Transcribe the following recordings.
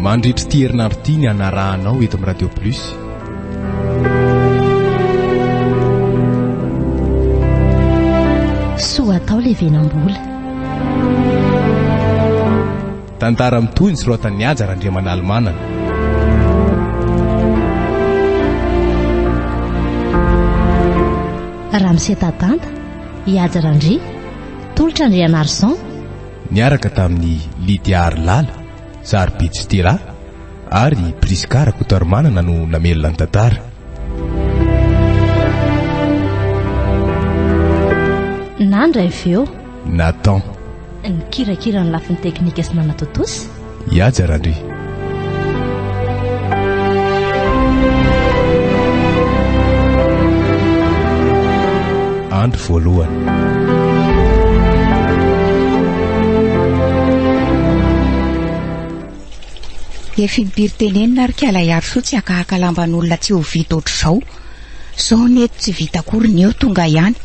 mandritra ty herinandro ty ny anarahanao eto amin'ny Radio Plus. Soa Atao Levenam-Bola. Tantara mitohy ny soratan'ny Ajara Andriamanalmanana. Raha misetatanta Iajara Andri tolotra Andrianarson niaraka tamin'ny Lydia Arlala, Zarbitsitira ary Priskara Kotarmanana no namelona ny tantara. Nandra ifeo Nathan ny kirakira ny lafin'ny teknika sy nanatotosy Iajara Andri. Andro Voalohany. Efa impiry-tenenina ary kala iaro soa tsy hakahaka lamban'olona tsy ho vita ohatr'izao. Zao neto tsy vita akory ny eo tonga ihany.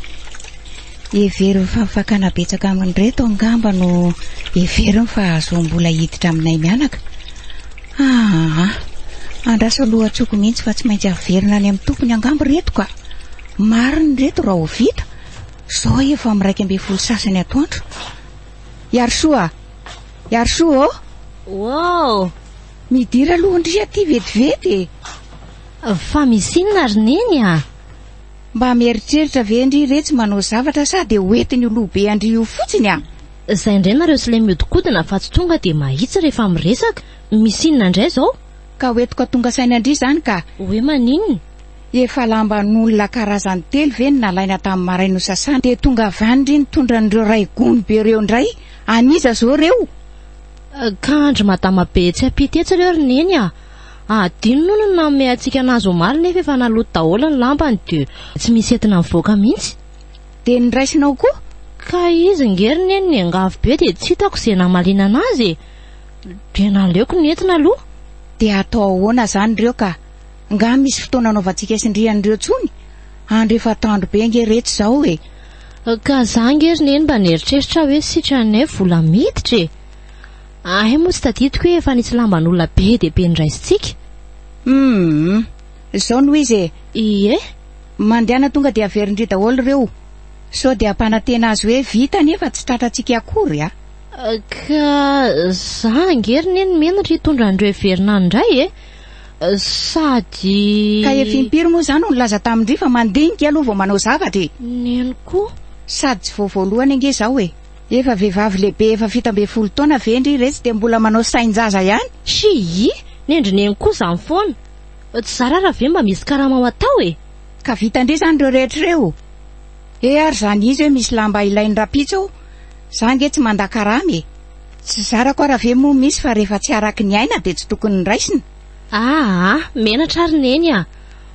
Every fa fakana betsaka amin'ny reto angamba no every fa hahazoam-bola hiditra aminay mianaka. Andrasa lohatsoko mihitsy fa tsy maintsy averina any amin'ny tompony angamba reto ka. Mariny reto raha ho vita. Zao efa miraika amby folo sasany atoandro. Iarsoa oh. Wow, midira lohandria ty vetivety. fa misinina ary neny a. Mba mieritreritra ve andry retsy manao zavatra sady hoetiny olobe andry io fotsiny a. Zay indray nareo sy ilay miodikodina fa tsy tonga dia mahitsy rehefa miresaka. Misinina indray zao. Ka hoetiko tonga saina andry zany ka. Hoe maninona? Efa lamban'olona karazany telo ve ny nalaina tamin'ny maraina ho sasana dia tonga vandry nitondra n'ireo ray gony be reo indray. Aniza zao reo? Ka andry matama be tsy ampitetsy reo ry neny a. Adino no nanome antsika anazy omaly nefa efa naloto daholo ny lambany dia tsy misy entina mivoaka mihitsy. Dia niraisinao koa? Ka izy ngery neny ny angavo be dia tsy hitako izay namalina anazy. Dia naleoko ny entina aloha. Dia atao ahoana zany reo ka? Nga misy fotoana anaovantsika sindrian'ireo tsony. Andro efa tandro be ngereto zao e. Ka za ngery neny mba neritreritra hoe sitranay vola miditra e. Ahe moa tsy tadidiko hoe efa nisy lamban'olona be dia be niraisintsika. Zao no izy e. Ie. Mandeana tonga dia averindry daholo reo. So dia ampanantena azy hoe vita nefa tsy tratratsika akory a. Ka za ngery neny menatra hitondra andreo everina indray e. Sady ka efa impiry moa zany no nilaza tamindry fa mandinika aloha vao manao zavatra e. Neny koa. Sady tsy voavoalohany ange zao e. Efa vehivavy lehibe efa fito amby folo taona vendry retsy dia mbola manao sain-jaza ihany. Shi, nendry neny koa zany foana. Tsy zarara ve mba misy karama ao atao e. Ka vita indray zany reo rehetra reo. Ary zany izy hoe misy lamba ilainy rapitsa ao. Za nge tsy mandakaramy e. Tsy zarako raha ve moa misy fa rehefa tsy araky ny aina dia tsy tokony niraisina. Menatra ary neny a.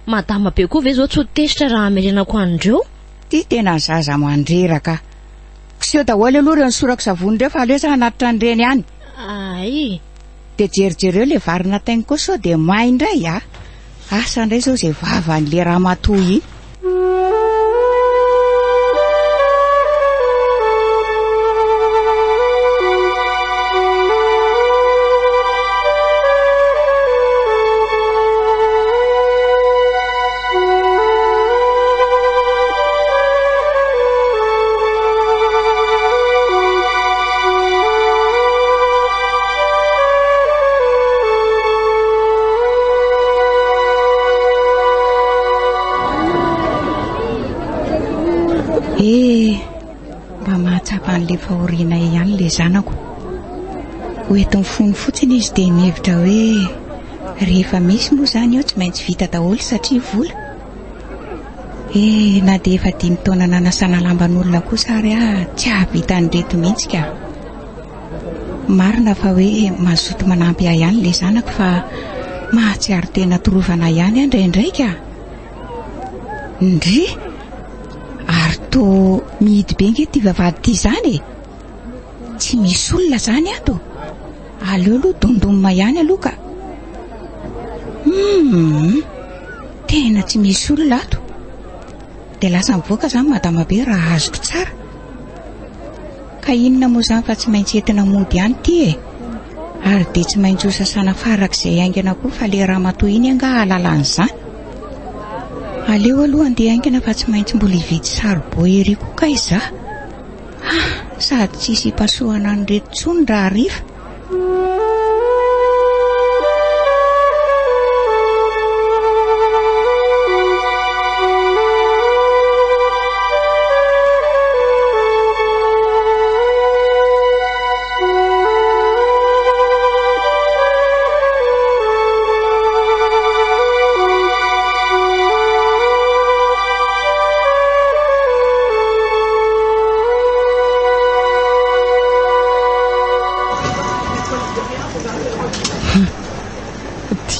Madama be koa ve zao tsy ho tesitra raha amerenako andreo. Ty tena zaza mandreraka. Kiseo daholo aloha reo nysorako savony reo fa aleo sa hanatitra an'ireny ihany. Ay. Dia jerijereo le varina tainy koa sao dia may indray a. Asa indray zao izay vavan'le raha matohy iny. Mba mahatsapa an'le fahoriana ihany le zanako. Hoetiny fony fotsiny izy dia nihevitra hoe rehefa misy moa zany eo tsy maintsy vita daholo satria vola. Na dia efa 5 taona nanasana lamban'olona kosa ary tsy ahavita an'ireto mihitsy ka. Marina fa hoe mazoto manampy ahy ihany le zanako fa mahatsiaro tena torovana ihany indraindray ka. Ndry ary to mihidy be nge ty vavady ty zany e. Tsy misy olona zany ato. Aleo aloha dondomina ihany aloha ka. Tena tsy misy olona ato. Dia lasa mivoaka zany madama be raha azoko tsara. Ka inona moa zany fa tsy maintsy entina mody ihany ty e. Ary dia tsy maintsy ho sasana farak'izay aingana koa fa le raha matoy iny anga alalan'izany. Aleo aloha andeha aingana fa tsy maintsy mbola hividy saribao ery koa ka izaho. Sady tsisy hipasohana an'ireto tsony raha hariva.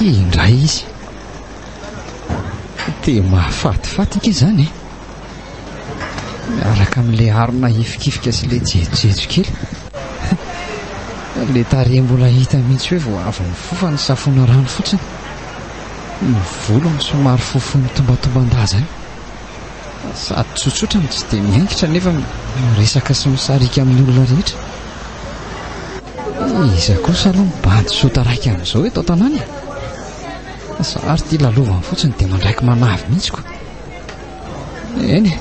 Indray izy dia mahafatifatika izany miaraka amin'ilay arona ifikifika sy ilay jejojejo kely. Ilay tarehy mbola hita mihitsy hoe vao avy mifofa ny savona rano fotsiny. Ny volony somary fofo mitombatomban-daza sady tsotsotra no tsy dia miaingitra nefa miresaka sy misarika amin'ny olona rehetra. Iza kosa aloha mibandy sotaraiky amin'izao hoe tao tanàny ary tia lalovany fotsiny dia mandraiky manavy mihitsiko. Eny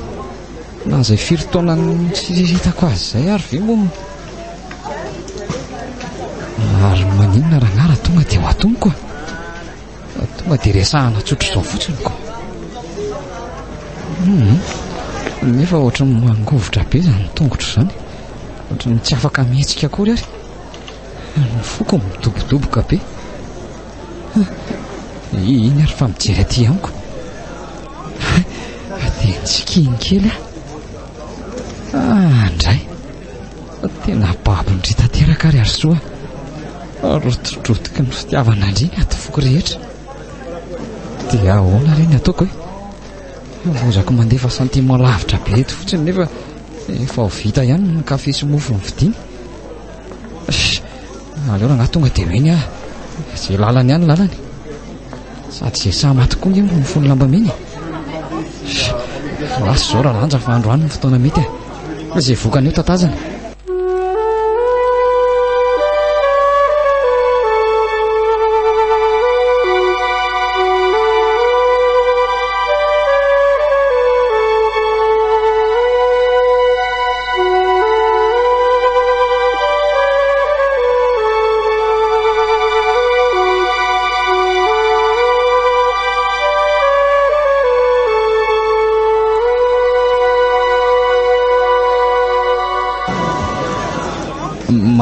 na izay firy taona tsiriritako azy izay ary ve moa ary maninona ragnara tonga dia ho atomiko tonga dia resahana tsotro izao fotsiny ko. Nefa ohatra ny mangovotra be izany tongotro izany, ohatra ny tsy afaka mihetsika akory ary ny foko midobodoboka be. Iny ary fa mijery aty amiko dia nitsikiny kely andray tena babondry tanteraka ary soa rototrotika ny fitiavana andriny aty foko rehetra. Dia ahoana reny ataoko hoe lozako mandefa sentiment lavitra be eto fotsiny nefa efa ho vita ihany ny kafe sy mofo ny vidiny. Aleo raha tonga dia meny izay lalany ihany lalany sady izay sama tokoa ny mifono lamba meny. Lasa izao raha lanja fa androany ny fotoana mety izay vokany eo tatazana.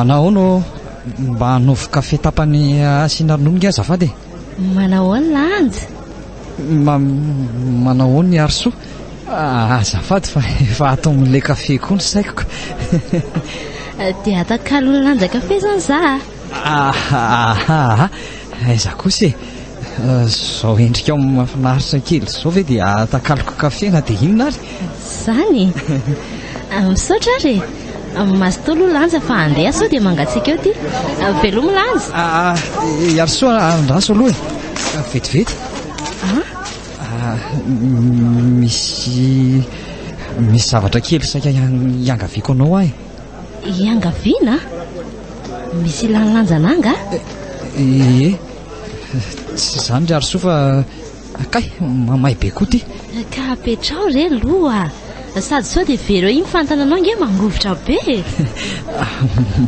Manao no mba hanaovy kafe tapany asiana ronono nge azafady. Manao ny lanja. Manao ny arso. Azafady fa efa atao amin'ilay kafe koa ny saiko. Dia atakalo ny lanja kafe zany za. Aiza kosa zao endrika mahafinaritra kely zao ve dia atakaloko kafe na dia inona ary. Zany misaotra ary masitolo lanja fa andeha sao dia mangatsika eo ty velomo lanja. Arso andraso aloha vetivety. Misy zavatra kely saika iangaviako anao ahy. Iangaviana? Misy lanjananga? Tsy izany ry arso fa kay mamay be koa ty. Ka apetrao re loha sady sao dia vero iny fantananao nge mangovotra be.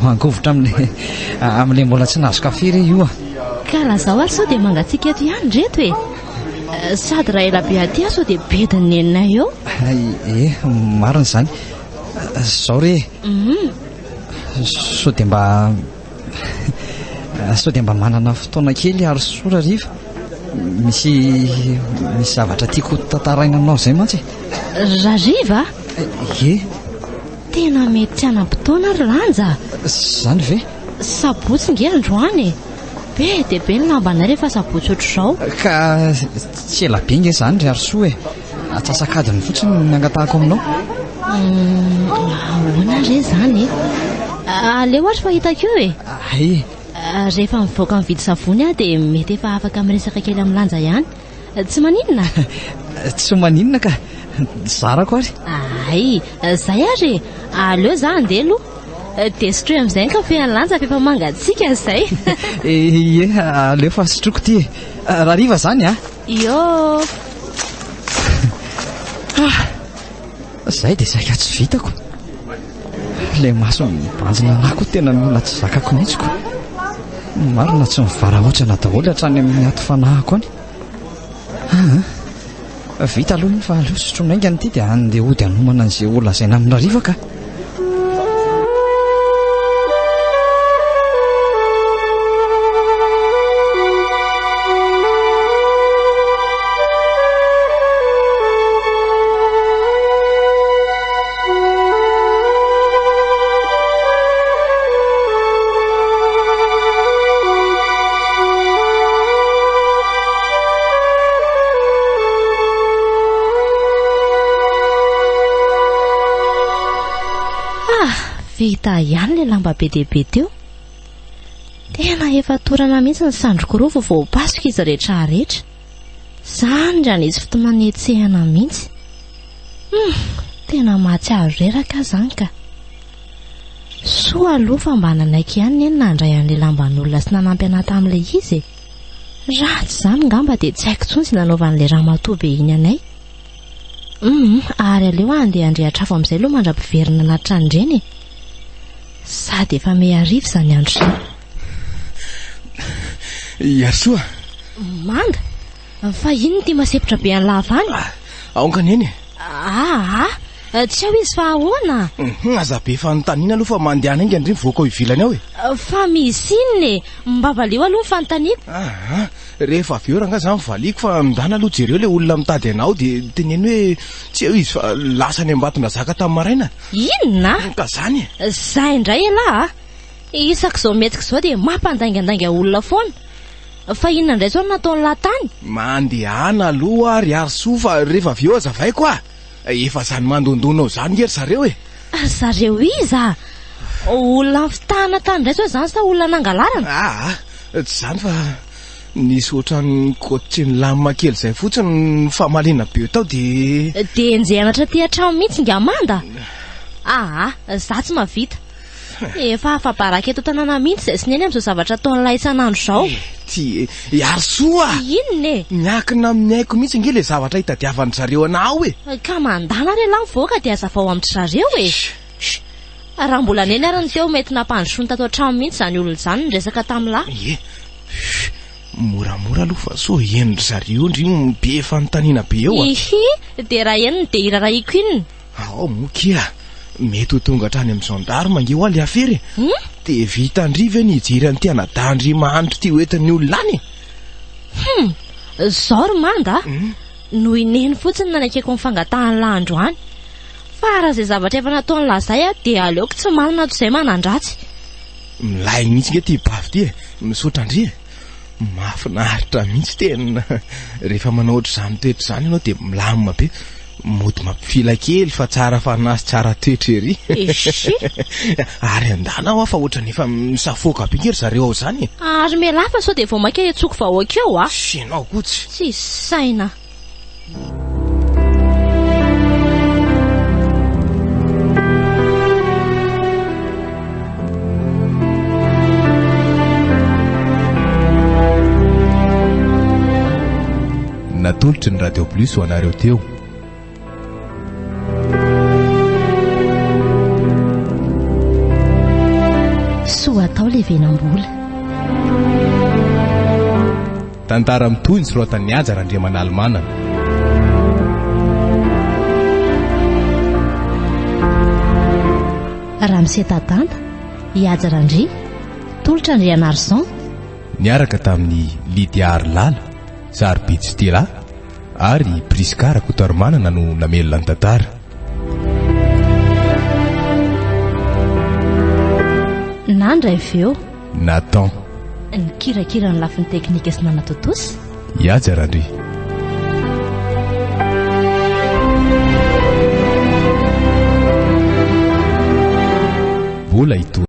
Mangovotra amin'ilay mbola tsy nahazo kafe re io. Ka lazao ary sao dia mangatsika eto ihany reto sady raha ela be aty sao dia bediny neninay eo. Marina izany. Zao re sao dia mba manana fotoana kely ary sora riva. Misy zavatra tiako tantaraina anao izay mantsy. Rariva? Tena mety tsy anam-potoana ry lanja. Zany ve? Sabotsy nge androany be dia be ny lambanay rehefa sabotsy ohatr'izao. Ka tsy ela be nge izany ry arsoa atsasakadiny fotsiny ny angatahako aminao. Ahoana re zany aleo ohatra fa hitako eo rehefa mivoaka mividy savony dia mety efa afaka miresaka kely amin'ny lanja ihany. Tsy maninona? Tsy maninona ka zarako ary. Zay ary aleo za andeha aloha dia sotroy amin'izay ny kafe an'lanja fa efa mangatsiaka izay. Aleo fa sotroko ty raha riva zany a. Yo. Izay dia izay ka tsy vitako. Ilay maso mibanjina anako tena miola tsy zakako mihitsiko. Marina tsy mivara ohatrana daholo hatrany amin'ny ato fanahako any. Vita aloha fa aleo sotronainga nyity dia andeha hody hanomana an'izay olona izay namina rivaka. Vita ihany le lamba be dia be teo. Tena efa torana mihitsy ny sandroko roa vao pasoka izy rehetra rehetra. Zany ndra nisy fotoana etsehana mihitsy. Tena mahatsiaro reraka zany ka. Soa aloha fa mba nanaiky ihany ny nandray an'ilay lamban'olona sy nanampy anahy tamin'ilay izy. Ratsy zany ngamba dia tsy haiko intsony sy nanaovan'ilay ramatoa be iny anay. Ary aleo andeha andrehatra afo amin'izay aloha mandra-piverina anaty reny. Sady efa meharivo izany andro izany. Yasoa. Manga. Fa ino ty masepitra be any lava any? Aonkaneny. Tsy ao izy fa ahoana? Aza be fanontaniana aloha fa mandeha ainga indriny voaka ao ivilany ao e. Fa misy inone? Mbavaleo aloha fanontaniako. Rehefa avy eo ranga zany valiko fa mindana aloha jereo le olona mitady anao dia teneny hoe tsy eo izy fa lasa ny ambatona zaka tamin'ny maraina. Inona? Ka zany e. Zay indray elahy. Isaka izao metsika izao dia mampandaingandainga olona foana. Fa inona indray izao nataony latany? Mandehana aloha ary Arsoa fa rehefa avy eo azavaiko a. Efa zany mandondonao zany ery zareo e. Zareo iza? Olona fitahana tany indray izao zany sa olona nangalarana? Tsy zany fa nisy ohatrany koty ny lamima kely izay fotsiny famalina be tao dia enjehanatra ty hatramo mihitsy ngamanda. Za tsy mavita. Efa afabaraka eto tanàna mihitsy izay sineny amin'izao zavatra ataon'ilay Isanandro izao. Ty Arsoa. Inona e? Miankina amin'ny aiko mihitsy nge le zavatra hitadiavan'ny zareo anao e. Ka mandana re lahy mivoaka dia azavao amin'ny zareo e. Raha mbola neny ary ny teo mety nampandrosoany tato hatramo mihitsy izany olona izany niresaka tamin'lahy. Moramora aloha fa so henry zareo ndry be fanontaniana be eo a. Dia raha henony dia iraraiko inona? Mokia. Mety ho tonga hatrany amin'ny gendarme angeo aly afery. Dia vita andriva ny hijery ny tianadandry mahandro ty hoentin'ny olona any. Zao ry manda. Noho ineny fotsiny nanakeko ny fangatahany landro any. Fa raha izay zavatra efa nataony lazay dia aleoko tsy manana toy izay manandratsy. Milay mihitsy nge ty bavy ty e. Misaotra andry e. Mahafinaritra mihitsy tena. Rehefa manao ohatr'izany toetra izany ianao dia milamina be. Mody mampifila kely fa tsara fanasy tsara toetra ery. Ary andana ao fa ohatrany efa misafoaka be ngery zareo ao zany. Ary mialafa sao dia vao maika etsoko vahoaka eo a. Enao kotsy. Tsy saina. Natolotry ny Radio Plus ho anareo teo. Soa Atao Levenam-Bola. Tantara Mitohy ny soratan'ny Andriamanalmanana. Raha Tatanta, Iajarandry, Tolotra Andrianarson. Niaraka tamin'ny Lydia Lala, Zarbitsitera ary Priskara Kotarmanana no namelona ny tantara. Nandra ifeo Nathan ny kirakira ny lafin'ny teknika sy nanatotosy Iajarandry. Bola ito